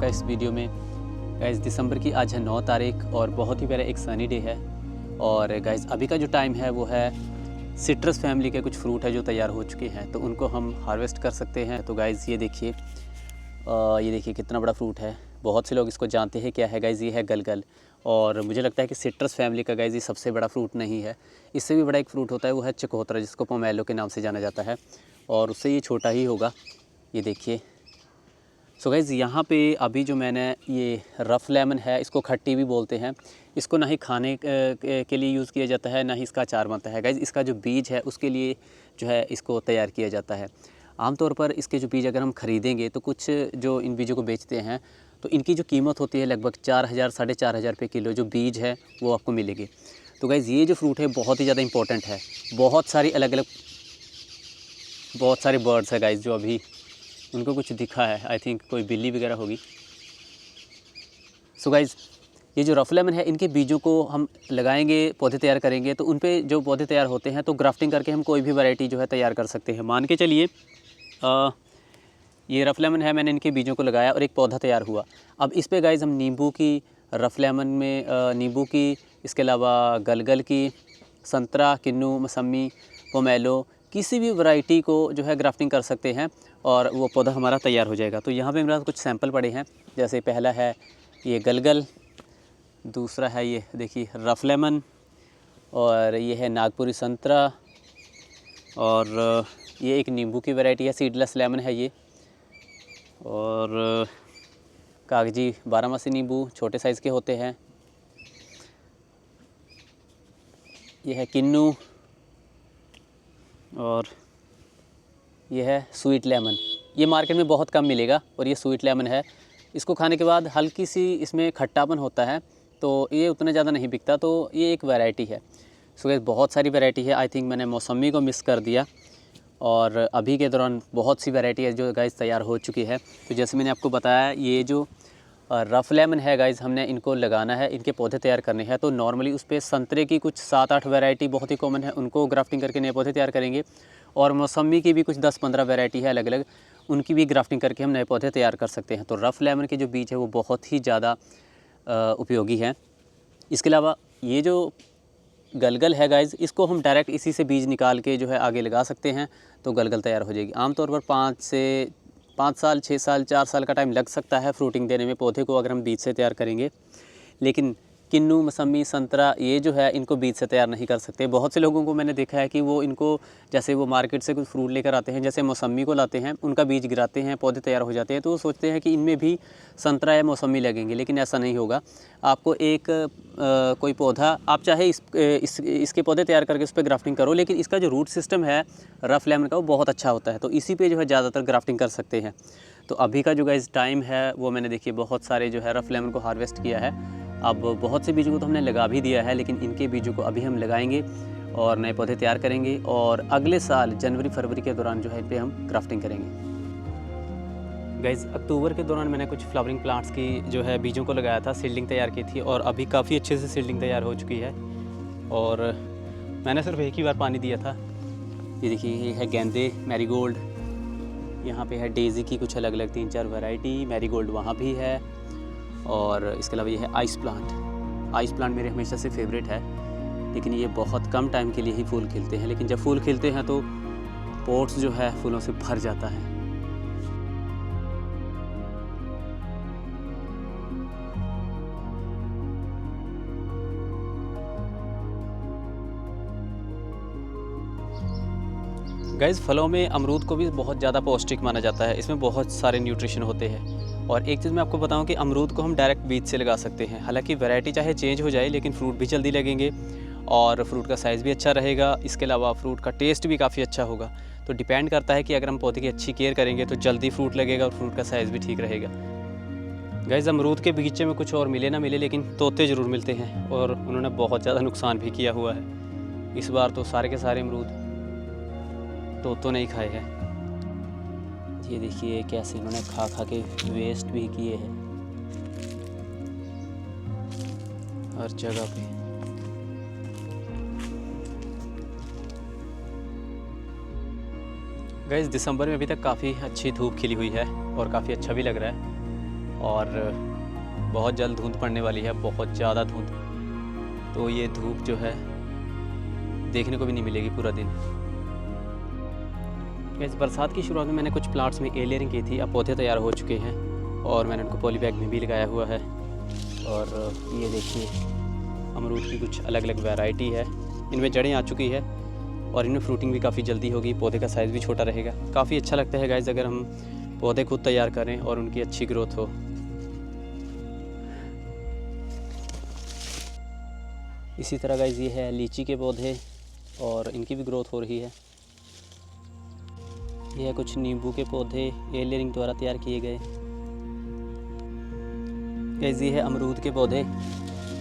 इस वीडियो में। गाइस दिसंबर की आज है 9 तारीख और बहुत ही प्यारा एक सनी डे है। और गाइस अभी का जो टाइम है वो है सिट्रस फैमिली के कुछ फ्रूट है जो तैयार हो चुके हैं, तो उनको हम हार्वेस्ट कर सकते हैं। तो गाइस ये देखिए कितना बड़ा फ्रूट है। बहुत से लोग इसको जानते हैं क्या है गाइस, ये है गलगल। और मुझे लगता है कि सिट्रस फैमिली का गाइस ये सबसे बड़ा फ्रूट नहीं है, इससे भी बड़ा एक फ्रूट होता है, वो है चकोतरा, जिसको पोमेलो के नाम से जाना जाता है, और उससे ये छोटा ही होगा। ये देखिए। सो गाइज़ यहाँ पे अभी जो मैंने ये रफ़ लेमन है, इसको खट्टी भी बोलते हैं। इसको ना ही खाने के लिए यूज़ किया जाता है, ना ही इसका अचार बनता है। गाइज़ इसका जो बीज है उसके लिए जो है इसको तैयार किया जाता है। आमतौर पर इसके जो बीज अगर हम ख़रीदेंगे तो कुछ जो इन बीजों को बेचते हैं तो इनकी जो कीमत होती है लगभग 4,000 साढ़े 4,000 रुपये किलो जो बीज है वो आपको मिलेगी। तो गाइज़ ये जो फ्रूट है बहुत ही ज़्यादा इंपॉर्टेंट है। बहुत सारी बहुत सारे बर्ड्स है गाइज़ जो अभी उनको कुछ दिखा है, आई थिंक कोई बिल्ली वगैरह होगी। सो गाइज़ ये जो रफ़ लेमन है, इनके बीजों को हम लगाएंगे, पौधे तैयार करेंगे, तो उन पे जो पौधे तैयार होते हैं तो ग्राफ्टिंग करके हम कोई भी वैरायटी जो है तैयार कर सकते हैं। मान के चलिए ये रफ़ लेमन है, मैंने इनके बीजों को लगाया और एक पौधा तैयार हुआ। अब इस पे गाइज़ हम नींबू की, रफ़ लेमन में नींबू की, इसके अलावा गलगल की, संतरा, किन्नू, मौसम्मी, पोमेलो, किसी भी वैरायटी को जो है ग्राफ्टिंग कर सकते हैं और वो पौधा हमारा तैयार हो जाएगा। तो यहाँ पे मेरे पास कुछ सैंपल पड़े हैं, जैसे पहला है ये गलगल, दूसरा है ये देखिए रफ़ लेमन, और ये है नागपुरी संतरा, और ये एक नींबू की वैरायटी है, सीडलेस लेमन है ये, और कागजी बारहमासी नींबू छोटे साइज़ के होते हैं, ये है किन्नू, और ये है स्वीट लेमन। ये मार्केट में बहुत कम मिलेगा और ये स्वीट लेमन है। इसको खाने के बाद हल्की सी इसमें खट्टापन होता है, तो ये उतना ज़्यादा नहीं बिकता, तो ये एक वैरायटी है। सो गाइस बहुत सारी वैरायटी है। आई थिंक मैंने मौसम्मी को मिस कर दिया, और अभी के दौरान बहुत सी वैरायटी है जो गाइस तैयार हो चुकी है। तो जैसे मैंने आपको बताया, ये जो रफ़ लेमन है गाइस, हमने इनको लगाना है, इनके पौधे तैयार करने हैं। तो नॉर्मली उस पर संतरे की कुछ 7-8 वैरायटी बहुत ही कॉमन है, उनको ग्राफ्टिंग करके नए पौधे तैयार करेंगे। और मौसम्मी की भी कुछ 10-15 वैरायटी है अलग अलग, उनकी भी ग्राफ्टिंग करके हम नए पौधे तैयार कर सकते हैं। तो रफ़ लेमन के जो बीज है वो बहुत ही ज़्यादा उपयोगी हैं। इसके अलावा ये जो गलगल है गाइज़, इसको हम डायरेक्ट इसी से बीज निकाल के जो है आगे लगा सकते हैं, तो गलगल तैयार हो जाएगी। आमतौर पर 5 साल 6 साल 4 साल का टाइम लग सकता है फ्रूटिंग देने में पौधे को, अगर हम बीज से तैयार करेंगे। लेकिन किन्नू, मौसम्मी, संतरा ये जो है इनको बीज से तैयार नहीं कर सकते। बहुत से लोगों को मैंने देखा है कि वो इनको, जैसे वो मार्केट से कुछ फ्रूट लेकर आते हैं, जैसे मौसम्मी को लाते हैं, उनका बीज गिराते हैं, पौधे तैयार हो जाते हैं, तो वो सोचते हैं कि इनमें भी संतरा या मौसम्मी लगेंगे, लेकिन ऐसा नहीं होगा। आपको एक कोई पौधा, आप चाहे इसके पौधे तैयार करके उस पर ग्राफ्टिंग करो, लेकिन इसका जो रूट सिस्टम है रफ़ लेमन का वो बहुत अच्छा होता है, तो इसी पे जो है ज़्यादातर ग्राफ्टिंग कर सकते हैं। तो अभी का जो गाइस टाइम है वो मैंने देखिए बहुत सारे जो है रफ़ लेमन को हार्वेस्ट किया है। अब बहुत से बीजों को तो हमने लगा भी दिया है, लेकिन इनके बीजों को अभी हम लगाएंगे और नए पौधे तैयार करेंगे, और अगले साल जनवरी फरवरी के दौरान जो है इन पर हम ग्राफ्टिंग करेंगे। गाइज़ अक्टूबर के दौरान मैंने कुछ फ्लावरिंग प्लांट्स की जो है बीजों को लगाया था, सीडलिंग तैयार की थी, और अभी काफ़ी अच्छे से सीडलिंग तैयार हो चुकी है, और मैंने सिर्फ एक ही बार पानी दिया था। ये देखिए, ये है गेंदे, मैरीगोल्ड, यहाँ पे है डेज़ी की कुछ अलग अलग 3-4 वैरायटी, मैरीगोल्ड वहाँ भी है, और इसके अलावा ये है आइस प्लांट। आइस प्लांट मेरे हमेशा से फेवरेट है, लेकिन ये बहुत कम टाइम के लिए ही फूल खिलते हैं, लेकिन जब फूल खिलते हैं तो पोट्स जो है फूलों से भर जाता है। गाइज़ फलों में अमरूद को भी बहुत ज़्यादा पौष्टिक माना जाता है, इसमें बहुत सारे न्यूट्रिशन होते हैं। और एक चीज़ मैं आपको बताऊं कि अमरूद को हम डायरेक्ट बीज से लगा सकते हैं, हालांकि वैरायटी चाहे चेंज हो जाए, लेकिन फ्रूट भी जल्दी लगेंगे और फ्रूट का साइज़ भी अच्छा रहेगा। इसके अलावा फ्रूट का टेस्ट भी काफ़ी अच्छा होगा। तो डिपेंड करता है कि अगर हम पौधे की अच्छी केयर करेंगे तो जल्दी फ्रूट लगेगा और फ्रूट का साइज़ भी ठीक रहेगा। गाइज़ अमरूद के बगीचे में कुछ और मिले ना मिले, लेकिन तोते ज़रूर मिलते हैं, और उन्होंने बहुत ज़्यादा नुकसान भी किया हुआ है। इस बार तो सारे के सारे अमरूद तोतों ने ही खाए हैं। ये देखिए कैसे इन्होंने खा खा के वेस्ट भी किए हैं हर जगह पे। गाइस दिसंबर में अभी तक काफ़ी अच्छी धूप खिली हुई है और काफ़ी अच्छा भी लग रहा है। और बहुत जल्द धुंध पड़ने वाली है, बहुत ज़्यादा धुंध। तो ये धूप जो है देखने को भी नहीं मिलेगी पूरा दिन। इस बरसात की शुरुआत में मैंने कुछ प्लांट्स में एयरलेयरिंग की थी, अब पौधे तैयार हो चुके हैं और मैंने उनको पॉली बैग में भी लगाया हुआ है। और ये देखिए अमरूद की कुछ अलग अलग वैरायटी है, इनमें जड़ें आ चुकी है और इनमें फ्रूटिंग भी काफ़ी जल्दी होगी, पौधे का साइज़ भी छोटा रहेगा। काफ़ी अच्छा लगता है गाइस अगर हम पौधे खुद तैयार करें और उनकी अच्छी ग्रोथ हो। इसी तरह गाइस ये है लीची के पौधे और इनकी भी ग्रोथ हो रही है। ये है कुछ नींबू के पौधे एयरलेयरिंग द्वारा तैयार किए गए। गाइस ये है अमरूद के पौधे,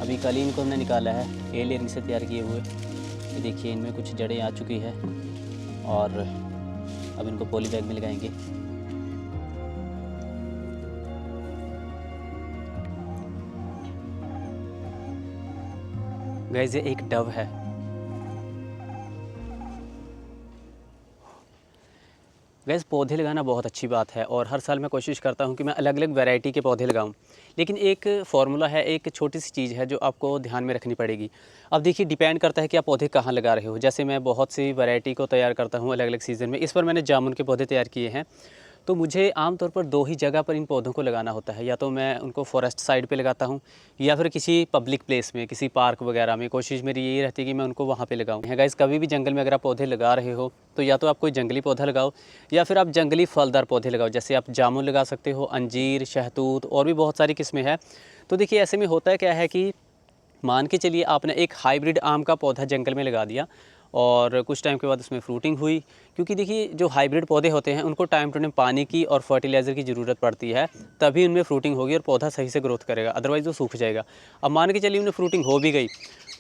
अभी कल ही इनको हमने निकाला है एयरलेयरिंग से तैयार किए हुए। ये देखिए इनमें कुछ जड़ें आ चुकी है और अब इनको पॉली बैग में लगाएंगे। गाइस ये एक डव है। गाइस पौधे लगाना बहुत अच्छी बात है और हर साल मैं कोशिश करता हूँ कि मैं अलग अलग वैरायटी के पौधे लगाऊँ, लेकिन एक फ़ॉर्मूला है, एक छोटी सी चीज़ है जो आपको ध्यान में रखनी पड़ेगी। अब देखिए डिपेंड करता है कि आप पौधे कहाँ लगा रहे हो। जैसे मैं बहुत सी वैरायटी को तैयार करता हूँ अलग अलग सीज़न में। इस पर मैंने जामुन के पौधे तैयार किए हैं, तो मुझे आमतौर पर 2 ही जगह पर इन पौधों को लगाना होता है। या तो मैं उनको फॉरेस्ट साइड पे लगाता हूँ या फिर किसी पब्लिक प्लेस में, किसी पार्क वगैरह में। कोशिश मेरी यही रहती है कि मैं उनको वहाँ पे लगाऊँ। है गाइस, कभी भी जंगल में अगर आप पौधे लगा रहे हो तो या तो आप कोई जंगली पौधा लगाओ या फिर आप जंगली फलदार पौधे लगाओ। जैसे आप जामुन लगा सकते हो, अंजीर, शहतूत और भी बहुत सारी किस्में हैं। तो देखिए ऐसे में होता है क्या है कि मान के चलिए आपने एक हाइब्रिड आम का पौधा जंगल में लगा दिया और कुछ टाइम के बाद उसमें फ्रूटिंग हुई, क्योंकि देखिए जो हाइब्रिड पौधे होते हैं उनको टाइम टू टाइम पानी की और फर्टिलाइज़र की ज़रूरत पड़ती है, तभी उनमें फ्रूटिंग होगी और पौधा सही से ग्रोथ करेगा, अदरवाइज़ वो सूख जाएगा। अब मान के चलिए उनमें फ्रूटिंग हो भी गई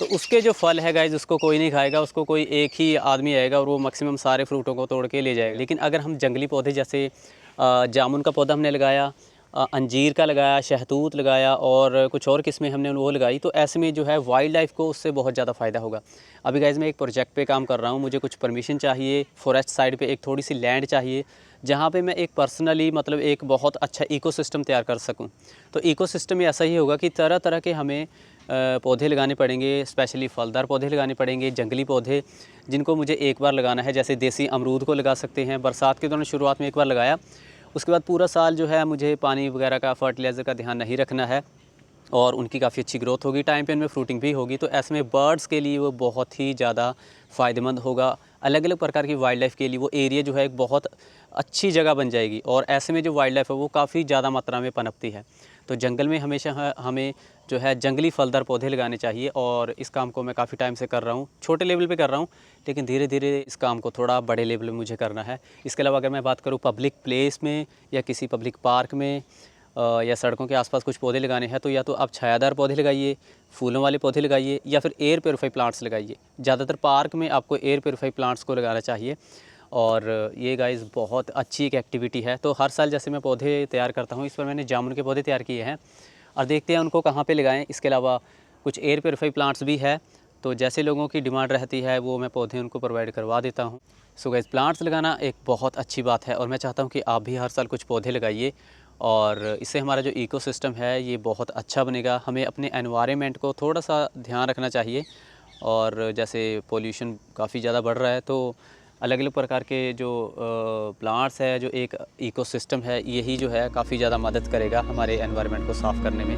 तो उसके जो फल है गाइस उसको कोई नहीं खाएगा, उसको कोई एक ही आदमी आएगा और वो मैक्सिमम सारे फ्रूटों को तोड़ के ले जाएगा। लेकिन अगर हम जंगली पौधे जैसे जामुन का पौधा हमने लगाया, अंजीर का लगाया, शहतूत लगाया और कुछ और किस्में हमने वो लगाई, तो ऐसे में जो है वाइल्ड लाइफ को उससे बहुत ज़्यादा फ़ायदा होगा। अभी गाइस मैं एक प्रोजेक्ट पे काम कर रहा हूँ, मुझे कुछ परमिशन चाहिए, फॉरेस्ट साइड पे एक थोड़ी सी लैंड चाहिए जहाँ पे मैं एक पर्सनली मतलब एक बहुत अच्छा इकोसिस्टम तैयार कर सकूँ। तो इकोसिस्टम ऐसा ही होगा कि तरह तरह के हमें पौधे लगाने पड़ेंगे, स्पेशली फलदार पौधे लगाने पड़ेंगे, जंगली पौधे जिनको मुझे एक बार लगाना है। जैसे देसी अमरूद को लगा सकते हैं, बरसात के दौरान शुरुआत में एक बार लगाया, उसके बाद पूरा साल जो है मुझे पानी वगैरह का, फर्टिलाइज़र का ध्यान नहीं रखना है और उनकी काफ़ी अच्छी ग्रोथ होगी, टाइम पे उनमें फ्रूटिंग भी होगी। तो ऐसे में बर्ड्स के लिए वो बहुत ही ज़्यादा फ़ायदेमंद होगा। अलग अलग प्रकार की वाइल्ड लाइफ के लिए वो एरिया जो है एक बहुत अच्छी जगह बन जाएगी और ऐसे में जो वाइल्ड लाइफ है वो काफ़ी ज़्यादा मात्रा में पनपती है। तो जंगल में हमेशा हमें जो है जंगली फलदार पौधे लगाने चाहिए और इस काम को मैं काफ़ी टाइम से कर रहा हूँ। छोटे लेवल पे कर रहा हूँ, लेकिन धीरे धीरे इस काम को थोड़ा बड़े लेवल में मुझे करना है। इसके अलावा अगर मैं बात करूँ पब्लिक प्लेस में या किसी पब्लिक पार्क में या सड़कों के आसपास कुछ पौधे लगाने हैं, तो या तो आप छायादार पौधे लगाइए, फूलों वाले पौधे लगाइए या फिर एयर प्योरीफाई प्लांट्स लगाइए। ज़्यादातर पार्क में आपको एयर प्योरीफाई प्लांट्स को लगाना चाहिए और ये गाइस बहुत अच्छी एक एक्टिविटी है। तो हर साल जैसे मैं पौधे तैयार करता हूँ, इस पर मैंने जामुन के पौधे तैयार किए हैं और देखते हैं उनको कहाँ पे लगाएं। इसके अलावा कुछ एयर प्योरीफाई प्लांट्स भी है, तो जैसे लोगों की डिमांड रहती है वो मैं पौधे उनको प्रोवाइड करवा देता हूँ। सो गाइस प्लांट्स लगाना एक बहुत अच्छी बात है और मैं चाहता हूँ कि आप भी हर साल कुछ पौधे लगाइए और इससे हमारा जो इकोसिस्टम है ये बहुत अच्छा बनेगा। हमें अपने एनवायरनमेंट को थोड़ा सा ध्यान रखना चाहिए और जैसे पोल्यूशन काफ़ी ज़्यादा बढ़ रहा है, तो अलग अलग प्रकार के जो प्लांट्स है, जो एक इकोसिस्टम है, यही जो है काफ़ी ज़्यादा मदद करेगा हमारे एनवायरनमेंट को साफ़ करने में।